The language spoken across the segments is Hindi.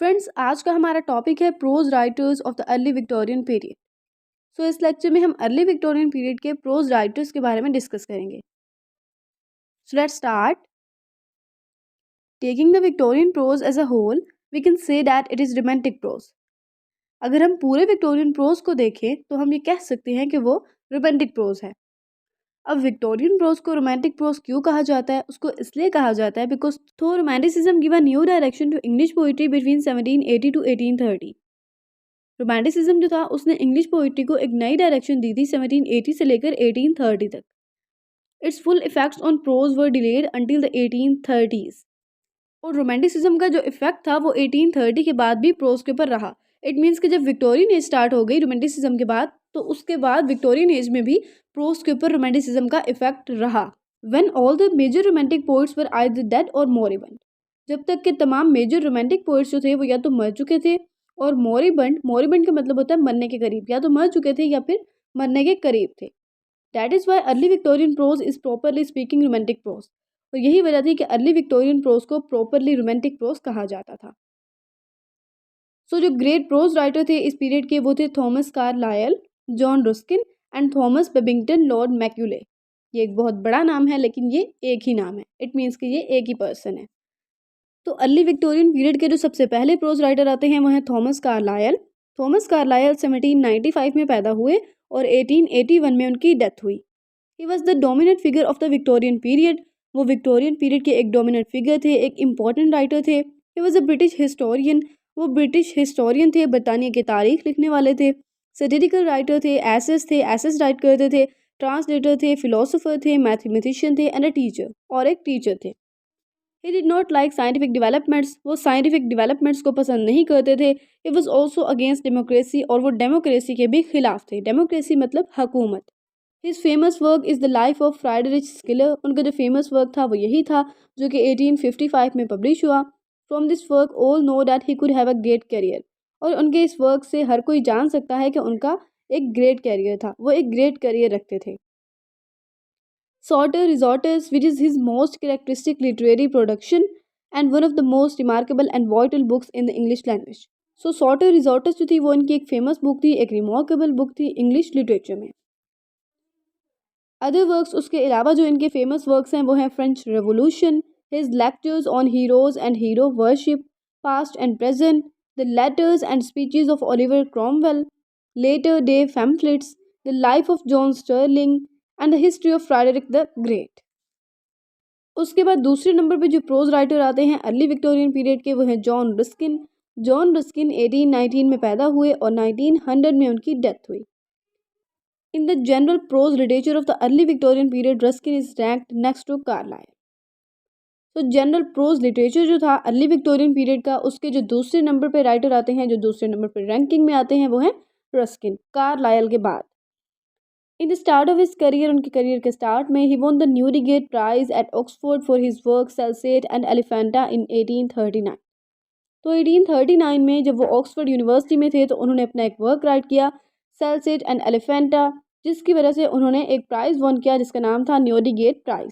फ्रेंड्स, आज का हमारा टॉपिक है prose writers of the early Victorian period. So इस लेक्चर में हम अर्ली विक्टोरियन पीरियड के प्रोज राइटर्स के बारे में डिस्कस करेंगे। So let's start. Taking the Victorian prose as a whole, we can say that it is romantic prose. अगर हम पूरे विक्टोरियन प्रोज को देखें तो हम ये कह सकते हैं कि वो रोमांटिक प्रोज है। अब विक्टोरियन प्रोज को रोमांटिक प्रोज क्यों कहा जाता है? उसको इसलिए कहा जाता है because though romanticism give a new direction to English poetry between 1780 to 1830। Romanticism जो था उसने इंग्लिश पोइट्री को एक नई डायरेक्शन दी थी 1780 से लेकर 1830 तक। Its full effects on prose were delayed until the 1830s। और रोमांटिसिज्म का जो इफेक्ट था वो 1830 के बाद भी प्रोज के ऊपर रहा। इट मीन्स कि जब विक्टोरियन एज स्टार्ट हो गई रोमांटिसिज्म के बाद, तो उसके बाद विक्टोरियन एज में भी प्रोज के ऊपर रोमांटिसिज्म का इफेक्ट रहा। When all the major romantic poets were either dead or moribund, जब तक के तमाम मेजर रोमांटिक पोइट्स जो थे वो या तो मर चुके थे, और मोरिबंड का मतलब होता है मरने के करीब, या तो मर चुके थे या फिर मरने के करीब थे। That is why early Victorian prose is properly speaking romantic prose. और यही वजह थी कि अर्ली विक्टोरियन प्रोज को प्रॉपरली रोमांटिक प्रोज कहा जाता था। सो जो ग्रेट प्रोज राइटर थे इस पीरियड के वो थे Thomas Carlyle, John Ruskin and Thomas Babington Lord Macaulay. ये एक बहुत बड़ा नाम है लेकिन ये एक ही नाम है। इट मीन्स कि ये एक ही पर्सन है। तो अर्ली विक्टोरियन पीरियड के जो सबसे पहले प्रोज राइटर आते हैं वो हैं थॉमस कार्लाइल। थॉमस कार्लाइल 1795 में पैदा हुए और 1881 में उनकी डेथ हुई। He was the dominant figure of the Victorian period. वो विक्टोरियन पीरियड के एक डोमिनेंट फिगर थे, एक इम्पॉर्टेंट राइटर थे। He was a British historian. वो ब्रिटिश हिस्टोरियन थे, बरतानिया की तारीख लिखने वाले थे। सैटिरिकल राइटर थे, एसेस राइट करते थे, ट्रांसलेटर थे, फिलोसोफर थे, मैथमेटिशियन थे एंड अ टीचर, और एक टीचर थे। He did not like scientific developments. वो साइंटिफिक डेवलपमेंट्स को पसंद नहीं करते थे। He was also against democracy, और वो डेमोक्रेसी के भी खिलाफ थे। डेमोक्रेसी मतलब हुकूमत। His famous work is the life of Friedrich Schiller. उनका जो फेमस वर्क था वो यही था, जो कि 1855 में पब्लिश हुआ। From this work all know that he could have a great career. और उनके इस वर्क से हर कोई जान सकता है कि उनका एक ग्रेट करियर था, वो एक ग्रेट करियर रखते थे। Sorter Resortes, which is his most characteristic literary production and one of the most remarkable and vital books in the English language. So Sorter Resortes जो थी वो इनकी एक फेमस बुक थी, एक रिमार्केबल बुक थी इंग्लिश लिटरेचर में। अदर वर्क्स, उसके अलावा जो इनके फेमस वर्क्स हैं वो हैं French revolution, his lectures on heroes and hero worship, past and present, the letters and speeches of Oliver Cromwell, latter day pamphlets, the life of John Sterling and the history of Frederick the Great. उसके बाद दूसरे नंबर पे जो प्रोज राइटर आते हैं अर्ली विक्टोरियन पीरियड के वो हैं जॉन रस्किन। जॉन रस्किन 1819 में पैदा हुए और 1900 में उनकी डेथ हुई। In the general prose literature of the early Victorian period Ruskin is ranked next to Carlyle. तो जनरल प्रोज लिटरेचर जो था अर्ली विक्टोरियन पीरियड का, उसके जो दूसरे नंबर पे राइटर आते हैं, जो दूसरे नंबर पे रैंकिंग में आते हैं, वो हैं रस्किन, कार्लाइल के बाद। In the start of his career, उनके करियर के स्टार्ट में, he won the Newdigate prize at Oxford for his work Salsette and Elephanta in 1839। तो 1839 में जब वो ऑक्सफोर्ड यूनिवर्सिटी में थे तो उन्होंने अपना एक वर्क राइट किया, सेल्सेट एंड एलिफेंटा, जिसकी वजह से उन्होंने एक प्राइज़ वन किया जिसका नाम था न्यूरीगेट प्राइज़।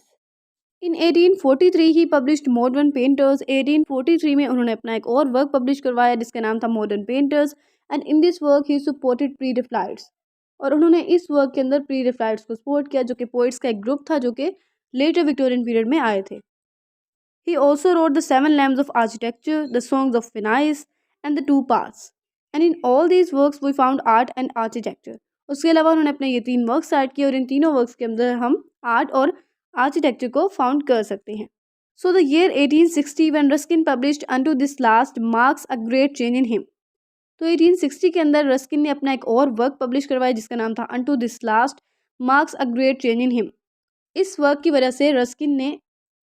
इन 1843 ही पब्लिश्ड मॉडर्न पेंटर्स। 1843 में उन्होंने अपना एक और वर्क पब्लिश करवाया जिसका नाम था modern painters, and in this work he supported Pre-Raphaelites. और उन्होंने इस वर्क के अंदर प्री रिफ्लाइट्स को सपोर्ट किया, जो कि पोइट्स का एक ग्रुप था जो कि लेटर विक्टोरियन पीरियड में आए थे। He also wrote the Seven Lamps of Architecture, the Songs of Phineas, and the Two Paths. And in all these works we found art and architecture. उसके अलावा उन्होंने अपने ये तीन वर्क्स ऐड किए और इन तीनों वर्क्स के अंदर हम आर्ट और आर्किटेक्चर को फाउंड कर सकते हैं। So the year 1860 when Ruskin published Unto This Last marks a great change in him. तो 1860 के अंदर रस्किन ने अपना एक और वर्क पब्लिश करवाया जिसका नाम था Unto This Last marks a great change in him. इस वर्क की वजह से रस्किन ने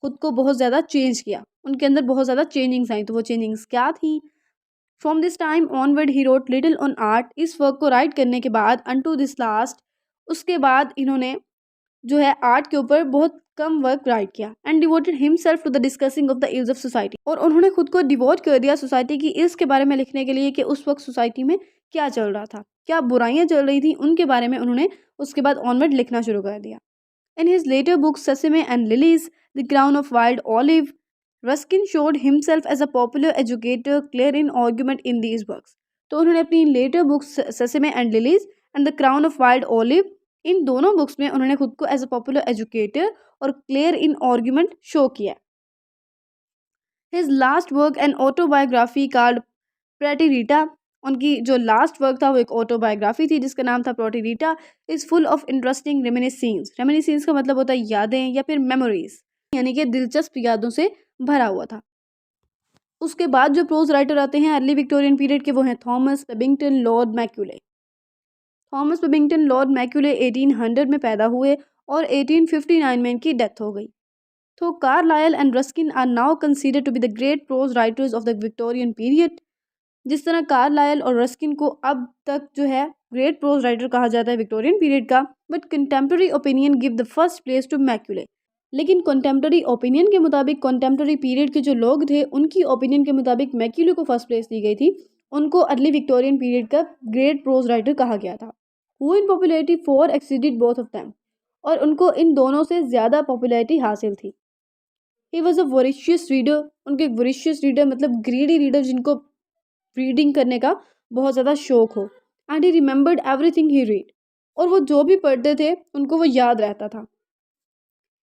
खुद को बहुत ज़्यादा चेंज किया, उनके अंदर बहुत ज़्यादा चेंजिंग्स आई। तो वो चेंजिंग्स क्या थी? From this time onward he wrote little on art. इस वर्क को राइट करने के बाद अनटू दिस लास्ट, उसके बाद इन्होंने जो है आर्ट के ऊपर बहुत कम वर्क राइट किया, and devoted himself to the discussing of the ills of society. और उन्होंने खुद को डिवोट कर दिया सोसाइटी की इल्स के बारे में लिखने के लिए कि उस वक्त सोसाइटी में क्या चल रहा था, क्या बुराइयाँ चल रही थी, उनके बारे में उन्होंने उसके बाद ऑनवर्ड लिखना शुरू कर दिया। In his later books Sesame and Lilies, The Crown of Wild Olive, Ruskin showed himself as a popular educator, clear in argument in these works. तो उन्होंने अपनी later books Sesame and Lilies and the Crown of Wild Olive, इन दोनों बुक्स में उन्होंने खुद को एज अ पॉपुलर एजुकेटर और क्लियर इन आर्ग्यूमेंट शो किया. His last work an autobiography called Praeterita, उनकी जो लास्ट वर्क था वो एक ऑटोबायोग्राफी थी जिसका नाम था Praeterita, is full of interesting reminiscence. Reminiscence का मतलब होता है यादें या फिर मेमोरीज, यानी कि दिलचस्प यादों से भरा हुआ था. उसके बाद जो प्रोज राइटर आते हैं अर्ली विक्टोरियन पीरियड के, वो हैं Thomas Babington Lord Macaulay. Thomas Babington Lord Macaulay 1800 में पैदा हुए और 1859 में इनकी डेथ हो गई. तो Carlyle and Ruskin are now considered to be the great prose writers of the Victorian period. जिस तरह कार्लाइल और रस्किन को अब तक जो है ग्रेट प्रोज राइटर कहा जाता है विक्टोरियन पीरियड का, but contemporary opinion give the first place to Macaulay. लेकिन कंटेम्प्रेरी ओपिनियन के मुताबिक, कंटेम्प्रेरी पीरियड के जो लोग थे उनकी ओपिनियन के मुताबिक मैक्यूले को फर्स्ट प्लेस दी गई थी. उनको अर्ली विक्टोरियन पीरियड का ग्रेट प्रोज राइटर कहा गया था. Who in popularity for exceeded both of them, और उनको इन दोनों से ज़्यादा पॉपुलैरिटी हासिल थी. ही वॉज अ वोरिशियस रीडर, उनके एक वोरिशियस रीडर मतलब ग्रीडी रीडर जिनको रीडिंग करने का बहुत ज़्यादा शौक हो. And he remembered everything he read, और वो जो भी पढ़ते थे उनको वो याद रहता था.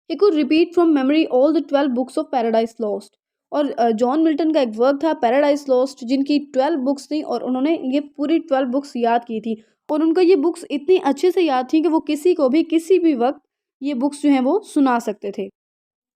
He could repeat from memory all the 12 books of paradise lost. और जॉन मिल्टन का एक वर्क था पैराडाइज लॉस्ट जिनकी 12 बुक्स थी और उन्होंने ये पूरी 12 बुक्स याद की थी. और उनको ये बुक्स इतनी अच्छे से याद थी कि वो किसी को भी किसी भी वक्त ये बुक्स जो हैं वो सुना सकते थे.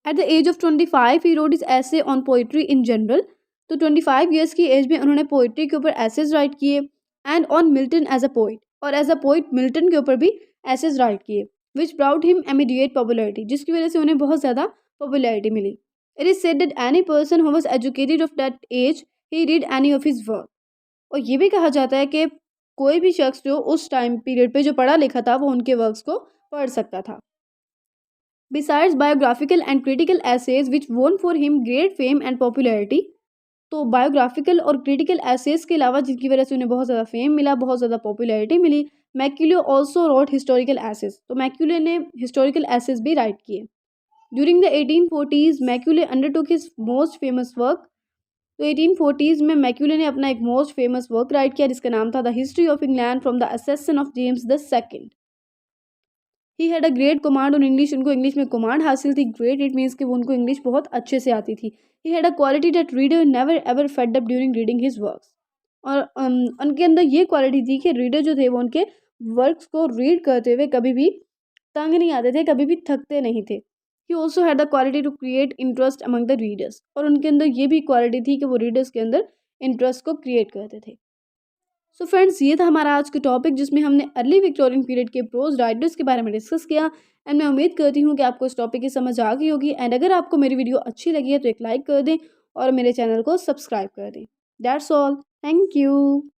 At the age of 25 he wrote his essay on poetry in general. तो 25 ईयर्स की एज में उन्होंने पोइट्री के ऊपर एसेज राइट किए. And on Milton as a poet, और एज अ पोइट मिल्टन के ऊपर भी एसेज राइट किए. Which brought him immediate popularity, जिसकी वजह से उन्हें बहुत ज़्यादा पॉपुलैरिटी मिली. It is said that any person who was educated of that age he read any of his work. और ये भी कहा जाता है कि कोई भी शख्स जो उस टाइम पीरियड पे जो पढ़ा लिखा था वो उनके वर्क्स को पढ़ सकता था. Besides biographical and critical essays which won for him great fame and popularity, तो बायोग्राफिकल और क्रिटिकल एसेज के अलावा जिनकी वजह से उन्हें बहुत ज़्यादा फेम मिला, बहुत ज़्यादा पॉपुलैरिटी मिली, Macaulay also wrote historical essays. तो मैक्यूले ने हिस्टोरिकल एसेज भी राइट किए. During the 1840s Macaulay undertook his most famous work. तो 1840s में मैक्यूले ने अपना एक मोस्ट फेमस वर्क राइट किया जिसका नाम था the history of England from the assassin of James the second. He had a great command on English, उनको इंग्लिश में कमांड हासिल थी. ग्रेट इट मीन्स कि वो उनको इंग्लिश बहुत अच्छे से आती थी. He had a quality that reader never ever fed up during reading his works. और उनके अंदर ये क्वालिटी थी कि रीडर जो थे वो उनके वर्क्स को रीड करते हुए कभी भी तंग नहीं आते थे, कभी भी थकते नहीं थे. He also had the quality to create interest among the readers, और उनके अंदर ये भी क्वालिटी थी कि वो रीडर्स के अंदर इंटरेस्ट को क्रिएट करते थे. सो फ्रेंड्स, ये था हमारा आज का टॉपिक जिसमें हमने अर्ली विक्टोरियन पीरियड के प्रोज राइटर्स के बारे में डिस्कस किया. एंड मैं उम्मीद करती हूँ कि आपको इस टॉपिक की समझ आ गई होगी. एंड अगर आपको मेरी वीडियो अच्छी लगी है तो एक लाइक कर दें और मेरे चैनल को सब्सक्राइब कर दें. That's all. Thank you.